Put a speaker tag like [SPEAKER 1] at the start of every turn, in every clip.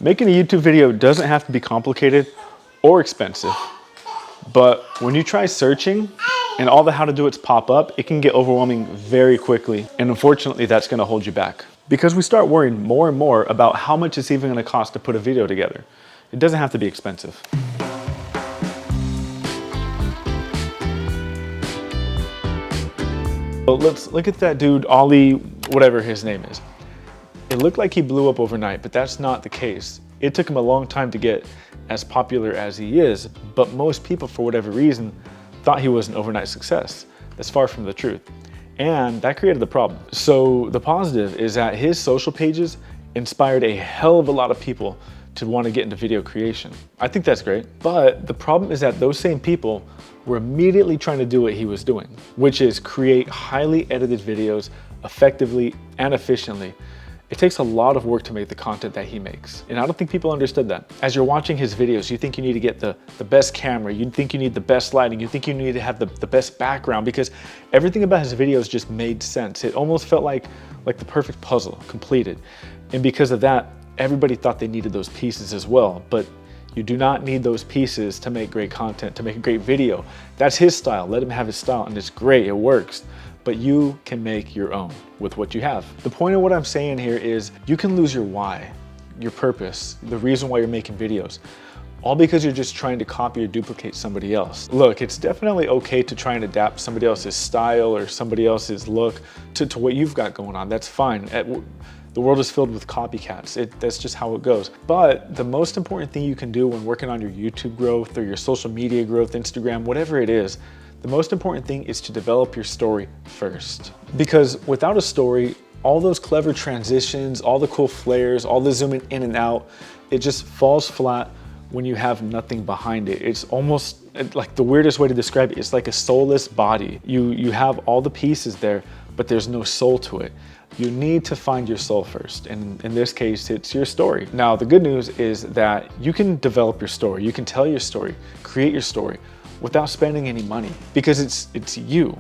[SPEAKER 1] Making a YouTube video doesn't have to be complicated or expensive, but when you try searching and all the how to do it's pop up, it can get overwhelming very quickly. And unfortunately, that's gonna hold you back because we start worrying more and more about how much it's even gonna cost to put a video together. It doesn't have to be expensive. But let's look at that dude, Ollie, whatever his name is. It looked like he blew up overnight, but that's not the case. It took him a long time to get as popular as he is, but most people, for whatever reason, thought he was an overnight success. That's far from the truth. And that created the problem. So the positive is that his social pages inspired a hell of a lot of people to want to get into video creation. I think that's great. But the problem is that those same people were immediately trying to do what he was doing, which is create highly edited videos effectively and efficiently. It takes a lot of work to make the content that he makes. And I don't think people understood that. As you're watching his videos, you think you need to get the best camera, you think you need the best lighting, you think you need to have the best background, because everything about his videos just made sense. It almost felt like the perfect puzzle completed. And because of that, everybody thought they needed those pieces as well. But you do not need those pieces to make great content, to make a great video. That's his style. Let him have his style, and it's great, it works. But you can make your own with what you have. The point of what I'm saying here is you can lose your why, your purpose, the reason why you're making videos, all because you're just trying to copy or duplicate somebody else. Look, it's definitely okay to try and adapt somebody else's style or somebody else's look to what you've got going on. That's fine. The world is filled with copycats. That's just how it goes. But the most important thing you can do when working on your YouTube growth or your social media growth, Instagram, whatever it is, the most important thing is to develop your story first. Because without a story, all those clever transitions, all the cool flares, all the zooming in and out, it just falls flat when you have nothing behind it. It's almost like the weirdest way to describe it. It's like a soulless body. You have all the pieces there, but there's no soul to it. You need to find your soul first. And in this case, it's your story. Now, the good news is that you can develop your story. You can tell your story, create your story without spending any money, because it's you.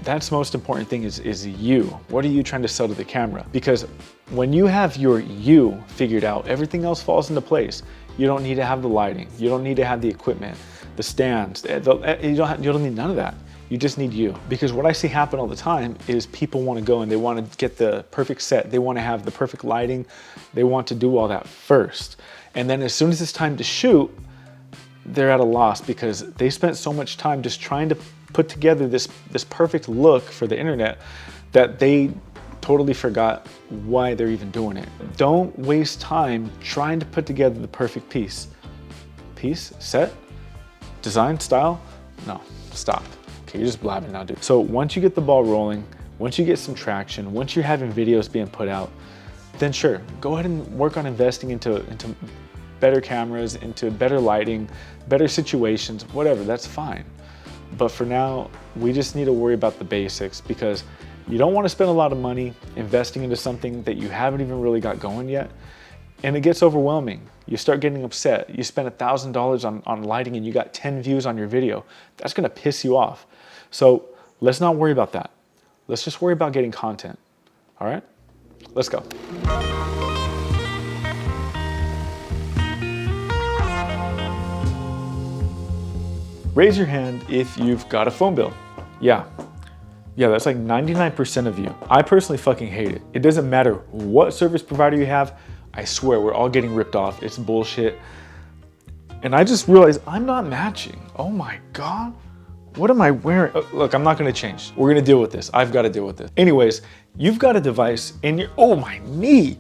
[SPEAKER 1] That's the most important thing is you. What are you trying to sell to the camera? Because when you have your you figured out, everything else falls into place. You don't need to have the lighting. You don't need to have the equipment, the stands. You don't need none of that. You just need you. Because what I see happen all the time is people want to go and they want to get the perfect set. They want to have the perfect lighting. They want to do all that first. And then as soon as it's time to shoot, they're at a loss because they spent so much time just trying to put together this perfect look for the internet that they totally forgot why they're even doing it. Don't waste time trying to put together the perfect piece. Piece, set, design, style? No, stop. Okay, you're just blabbing now, dude. So once you get the ball rolling, once you get some traction, once you're having videos being put out, then sure, go ahead and work on investing into better cameras, into better lighting, better situations, whatever, that's fine. But for now, we just need to worry about the basics, because you don't want to spend a lot of money investing into something that you haven't even really got going yet. And it gets overwhelming. You start getting upset. You spend $1,000 on lighting and you got 10 views on your video. That's gonna piss you off. So let's not worry about that. Let's just worry about getting content, all right? Let's go. Raise your hand if you've got a phone bill. Yeah, that's like 99% of you. I personally fucking hate it. It doesn't matter what service provider you have. I swear, we're all getting ripped off. It's bullshit. And I just realized I'm not matching. Oh my God. What am I wearing? Look, I'm not gonna change. We're gonna deal with this. I've gotta deal with this. Anyways, you've got a device in your, oh my knee.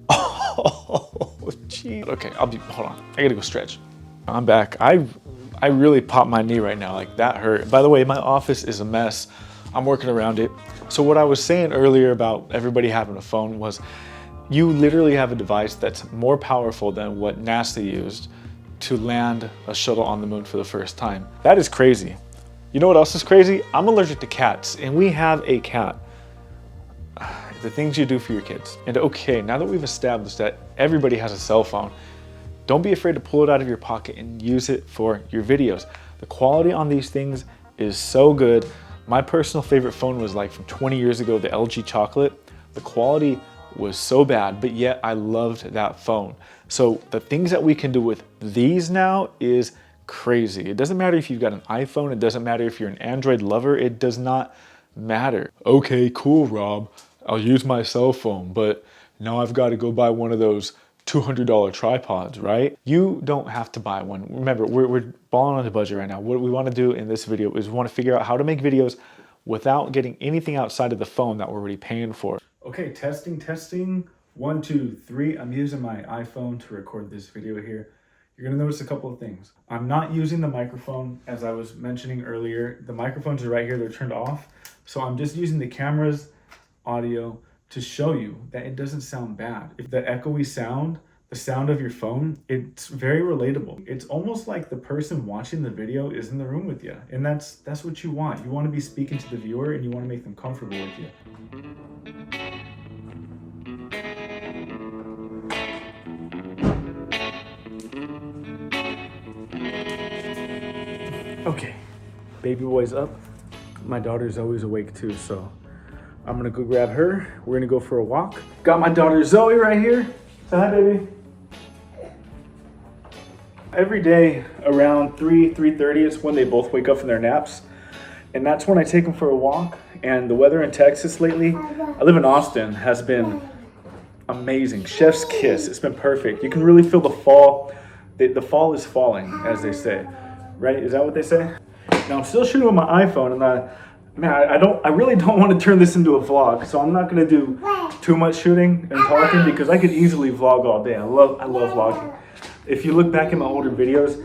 [SPEAKER 1] Oh, gee. Okay, hold on. I gotta go stretch. I'm back. I really popped my knee right now, like that hurt. By the way, my office is a mess. I'm working around it. So what I was saying earlier about everybody having a phone was, you literally have a device that's more powerful than what NASA used to land a shuttle on the moon for the first time. That is crazy. You know what else is crazy? I'm allergic to cats, and we have a cat. The things you do for your kids. And okay, now that we've established that everybody has a cell phone, don't be afraid to pull it out of your pocket and use it for your videos. The quality on these things is so good. My personal favorite phone was like from 20 years ago, the LG Chocolate. The quality was so bad, but yet I loved that phone. So the things that we can do with these now is crazy. It doesn't matter if you've got an iPhone, it doesn't matter if you're an Android lover, it does not matter. Okay, cool, Rob, I'll use my cell phone, but now I've got to go buy one of those $200 tripods, right? You don't have to buy one. Remember, we're balling on a budget right now. What we want to do in this video is we want to figure out how to make videos without getting anything outside of the phone that we're already paying for. Okay, testing. 1, 2, 3. I'm using my iPhone to record this video here. You're gonna notice a couple of things. I'm not using the microphone, as I was mentioning earlier. The microphones are right here, they're turned off. So I'm just using the camera's audio to show you that it doesn't sound bad. If the echoey sound, the sound of your phone, it's very relatable. It's almost like the person watching the video is in the room with you. And that's what you want. You want to be speaking to the viewer and you want to make them comfortable with you. Okay, baby boy's up. My daughter's always awake too, so I'm gonna go grab her. We're gonna go for a walk. Got my daughter Zoe right here. Say hi, baby. Every day around 3:30 is when they both wake up from their naps. And that's when I take them for a walk. And the weather in Texas lately, I live in Austin, has been amazing. Chef's kiss, it's been perfect. You can really feel the fall. The fall is falling, as they say. Right, is that what they say? Now I'm still shooting with my iPhone and man, I really don't want to turn this into a vlog, so I'm not gonna do too much shooting and talking because I could easily vlog all day. I love vlogging. If you look back at my older videos,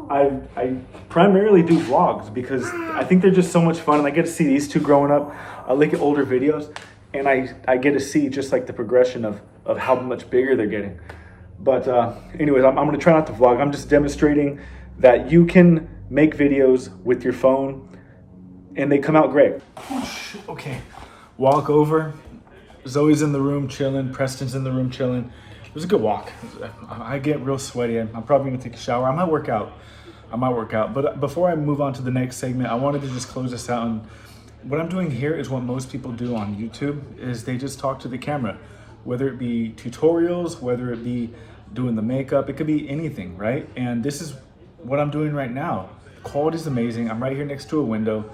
[SPEAKER 1] I primarily do vlogs because I think they're just so much fun and I get to see these two growing up. I look at older videos and I get to see just like the progression of how much bigger they're getting. But anyways, I'm gonna try not to vlog. I'm just demonstrating that you can make videos with your phone and they come out great. Okay, walk over. Zoe's in the room chilling, Preston's in the room chilling. It was a good walk. I get real sweaty. I'm probably gonna take a shower. I might work out, but before I move on to the next segment, I wanted to just close this out. And what I'm doing here is what most people do on YouTube, is they just talk to the camera, whether it be tutorials, whether it be doing the makeup, it could be anything, right? And this is what I'm doing right now. Quality is amazing. I'm right here next to a window.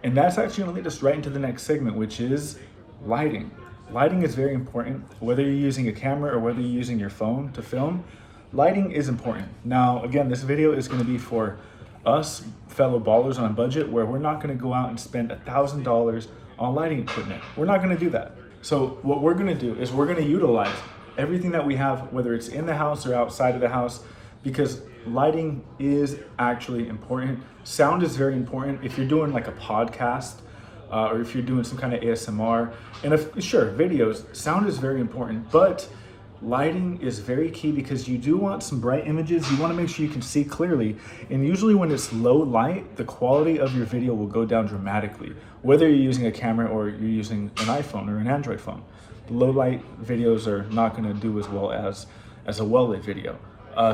[SPEAKER 1] And that's actually gonna lead us right into the next segment, which is lighting. Lighting is very important. Whether you're using a camera or whether you're using your phone to film, lighting is important. Now, again, this video is gonna be for us fellow ballers on a budget where we're not gonna go out and spend $1,000 on lighting equipment. We're not gonna do that. So what we're gonna do is we're gonna utilize everything that we have, whether it's in the house or outside of the house, because lighting is actually important. Sound is very important. If you're doing like a podcast or if you're doing some kind of ASMR, and sure, videos, sound is very important, but lighting is very key because you do want some bright images. You want to make sure you can see clearly. And usually when it's low light, the quality of your video will go down dramatically, whether you're using a camera or you're using an iPhone or an Android phone. Low light videos are not going to do as well as a well-lit video.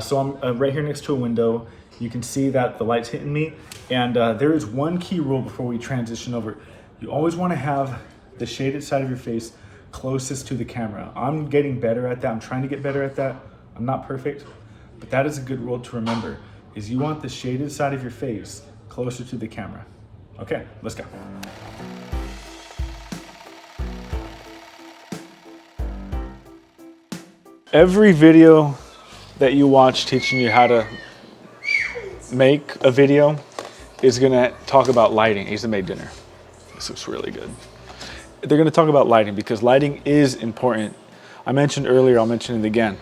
[SPEAKER 1] So I'm right here next to a window. You can see that the light's hitting me. And there is one key rule before we transition over. You always want to have the shaded side of your face closest to the camera. I'm getting better at that. I'm trying to get better at that. I'm not perfect, but that is a good rule to remember, is you want the shaded side of your face closer to the camera. Okay, let's go. Every video that you watch teaching you how to make a video is gonna talk about lighting. Isa made dinner. This looks really good. They're gonna talk about lighting because lighting is important. I mentioned earlier, I'll mention it again.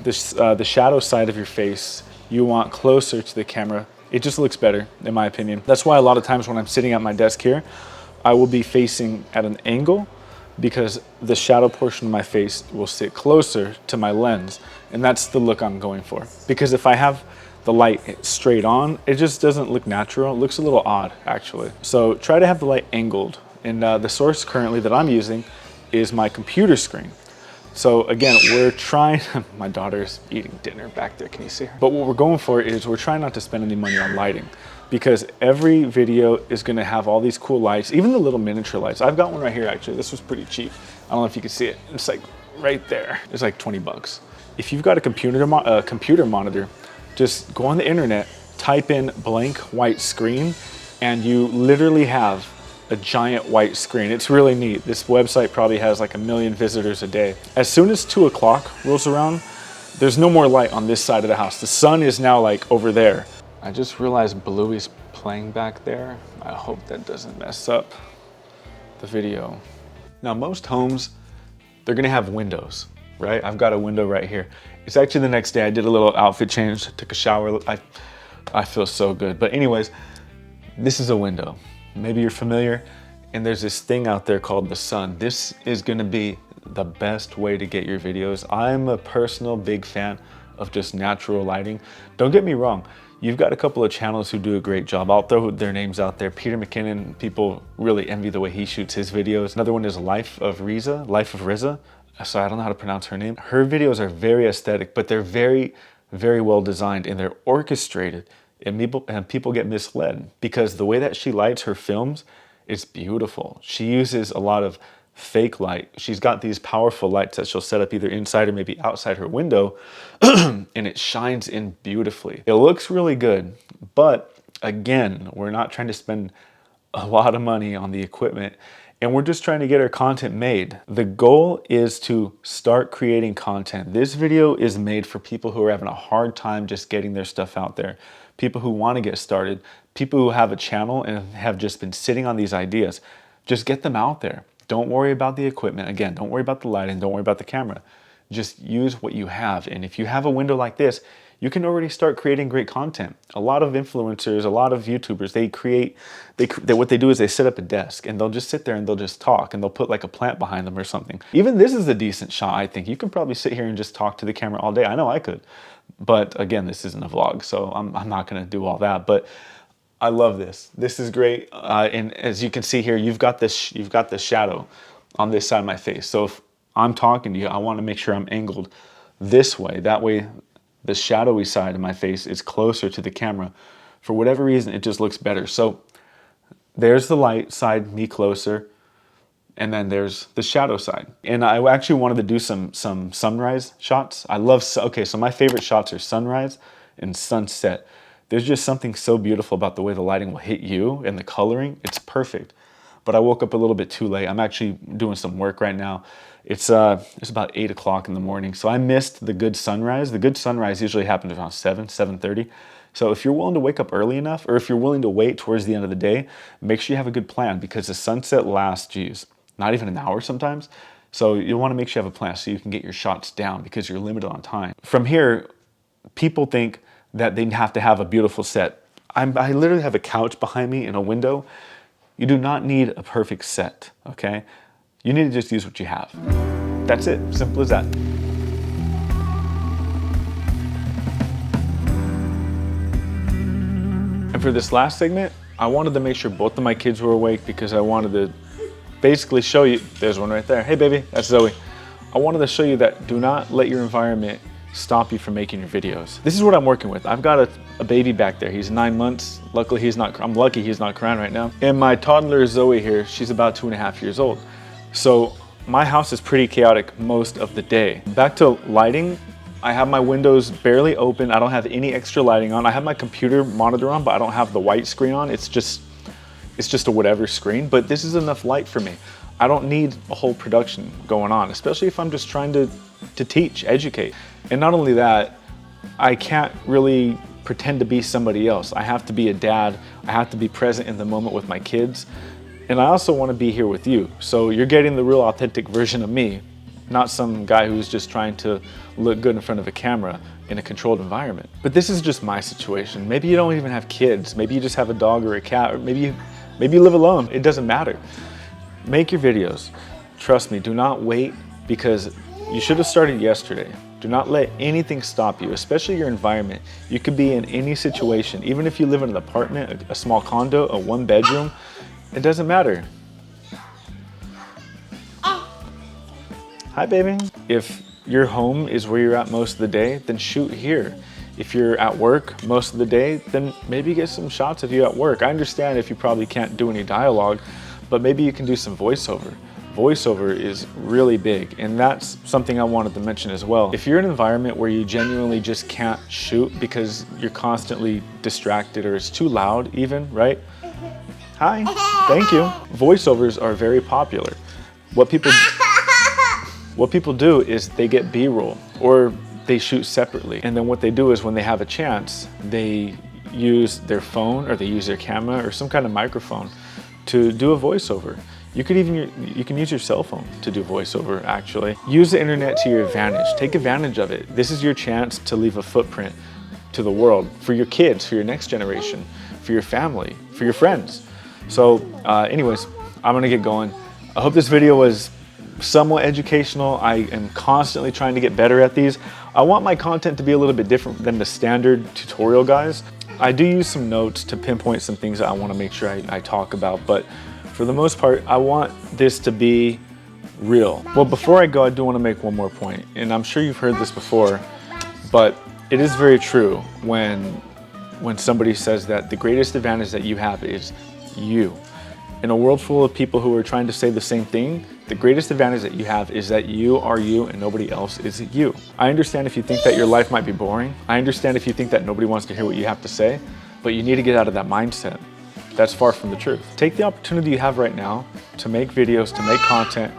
[SPEAKER 1] The shadow side of your face, you want closer to the camera. It just looks better, in my opinion. That's why a lot of times when I'm sitting at my desk here, I will be facing at an angle because the shadow portion of my face will sit closer to my lens. And that's the look I'm going for. Because if I have the light straight on, it just doesn't look natural. It looks a little odd, actually. So try to have the light angled. And the source currently that I'm using is my computer screen. So again, we're trying, my daughter's eating dinner back there, can you see her? But what we're going for is we're trying not to spend any money on lighting because every video is gonna have all these cool lights, even the little miniature lights. I've got one right here, actually. This was pretty cheap. I don't know if you can see it. It's like right there. It's like 20 bucks. If you've got a computer monitor, just go on the internet, type in blank white screen, and you literally have a giant white screen. It's really neat. This website probably has like 1 million visitors a day. As soon as 2 o'clock rolls around, there's no more light on this side of the house. The sun is now like over there. I just realized Bluey's playing back there. I hope that doesn't mess up the video. Now most homes, they're gonna have windows, right? I've got a window right here. It's actually the next day. I did a little outfit change, took a shower. I feel so good. But anyways, this is a window. Maybe you're familiar, and there's this thing out there called the sun. This is gonna be the best way to get your videos. I'm a personal big fan of just natural lighting. Don't get me wrong, you've got a couple of channels who do a great job. I'll throw their names out there. Peter McKinnon, people really envy the way he shoots his videos. Another one is Life of Riza. So I don't know how to pronounce her name. Her videos are very aesthetic, but they're very, very well designed, and they're orchestrated. And people get misled because the way that she lights her films is beautiful. She uses a lot of fake light. She's got these powerful lights that she'll set up either inside or maybe outside her window, and it shines in beautifully. It looks really good, but again, we're not trying to spend a lot of money on the equipment, and we're just trying to get our content made. The goal is to start creating content. This video is made for people who are having a hard time just getting their stuff out there. People who want to get started, people who have a channel and have just been sitting on these ideas. Just get them out there. Don't worry about the equipment. Again, don't worry about the lighting, don't worry about the camera. Just use what you have. And if you have a window like this, you can already start creating great content. A lot of influencers, a lot of YouTubers, what they do is they set up a desk and they'll just sit there and they'll just talk, and they'll put like a plant behind them or something. Even this is a decent shot, I think. You can probably sit here and just talk to the camera all day. I know I could. But again, this isn't a vlog, so I'm not gonna do all that. But I love this. This is great. And as you can see here, you've got this shadow on this side of my face. So if I'm talking to you, I wanna make sure I'm angled this way. That way, the shadowy side of my face is closer to the camera. For whatever reason, it just looks better. So there's the light side, me closer, and then there's the shadow side. And I actually wanted to do some sunrise shots. Okay, so my favorite shots are sunrise and sunset. There's just something so beautiful about the way the lighting will hit you and the coloring. It's perfect. But I woke up a little bit too late. I'm actually doing some work right now. It's about 8 o'clock in the morning, so I missed the good sunrise. The good sunrise usually happens around 7:30. So if you're willing to wake up early enough, or if you're willing to wait towards the end of the day, make sure you have a good plan, because the sunset lasts, geez, not even an hour sometimes. So you want to make sure you have a plan so you can get your shots down, because you're limited on time. From here, people think that they have to have a beautiful set. I literally have a couch behind me and a window. You do not need a perfect set, okay? You need to just use what you have. That's it, simple as that. And for this last segment, I wanted to make sure both of my kids were awake, because I wanted to basically show you, there's one right there. Hey baby, that's Zoe. I wanted to show you that do not let your environment stop you from making your videos. This is what I'm working with. I've got a baby back there. He's 9 months. Luckily, I'm lucky he's not crying right now. And my toddler Zoe here, she's about 2.5 years old. So my house is pretty chaotic most of the day. Back to lighting, I have my windows barely open. I don't have any extra lighting on. I have my computer monitor on, but I don't have the white screen on. It's just a whatever screen, but this is enough light for me. I don't need a whole production going on, especially if I'm just trying to teach, educate. And not only that, I can't really pretend to be somebody else. I have to be a dad. I have to be present in the moment with my kids. And I also want to be here with you. So you're getting the real authentic version of me, not some guy who's just trying to look good in front of a camera in a controlled environment. But this is just my situation. Maybe you don't even have kids. Maybe you just have a dog or a cat, or maybe you live alone. It doesn't matter. Make your videos. Trust me, do not wait, because you should have started yesterday. Do not let anything stop you, especially your environment. You could be in any situation, even if you live in an apartment, a small condo, a 1-bedroom, it doesn't matter. Hi, baby. If your home is where you're at most of the day, then shoot here. If you're at work most of the day, then maybe get some shots of you at work. I understand if you probably can't do any dialogue, but maybe you can do some voiceover. voiceover is really big, and that's something I wanted to mention as well. If you're in an environment where you genuinely just can't shoot because you're constantly distracted or it's too loud even, right? Hi, thank you. Voiceovers are very popular. What people do is they get B-roll or they shoot separately. And then what they do is when they have a chance, they use their phone or they use their camera or some kind of microphone to do a voiceover. You can use your cell phone to do voiceover actually. Use the internet to your advantage. Take advantage of it. This is your chance to leave a footprint to the world for your kids, for your next generation, for your family, for your friends. So anyways, I'm gonna get going. I hope this video was somewhat educational. I am constantly trying to get better at these. I want my content to be a little bit different than the standard tutorial guys. I do use some notes to pinpoint some things that I want to make sure I talk about, but for the most part, I want this to be real. Well, before I go, I do want to make one more point, and I'm sure you've heard this before, but it is very true when somebody says that the greatest advantage that you have is you. In a world full of people who are trying to say the same thing, the greatest advantage that you have is that you are you and nobody else is you. I understand if you think that your life might be boring. I understand if you think that nobody wants to hear what you have to say, but you need to get out of that mindset. That's far from the truth. Take the opportunity you have right now to make videos, to make content.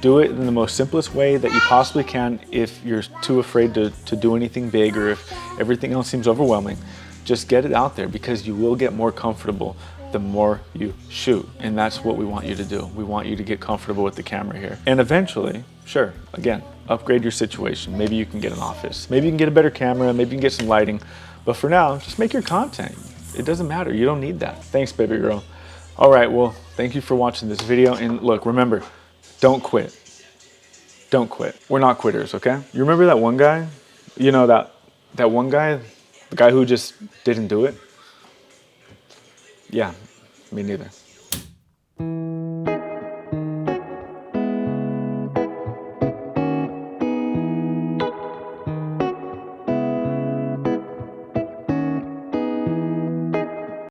[SPEAKER 1] Do it in the most simplest way that you possibly can. If you're too afraid to do anything big or if everything else seems overwhelming, just get it out there because you will get more comfortable the more you shoot. And that's what we want you to do. We want you to get comfortable with the camera here. And eventually, sure, again, upgrade your situation. Maybe you can get an office. Maybe you can get a better camera. Maybe you can get some lighting. But for now, just make your content. It doesn't matter. You don't need that. Thanks, baby girl. All right, well, thank you for watching this video. And look, remember, don't quit. Don't quit. We're not quitters, okay? You remember that one guy? You know, that one guy, the guy who just didn't do it? Yeah, me neither.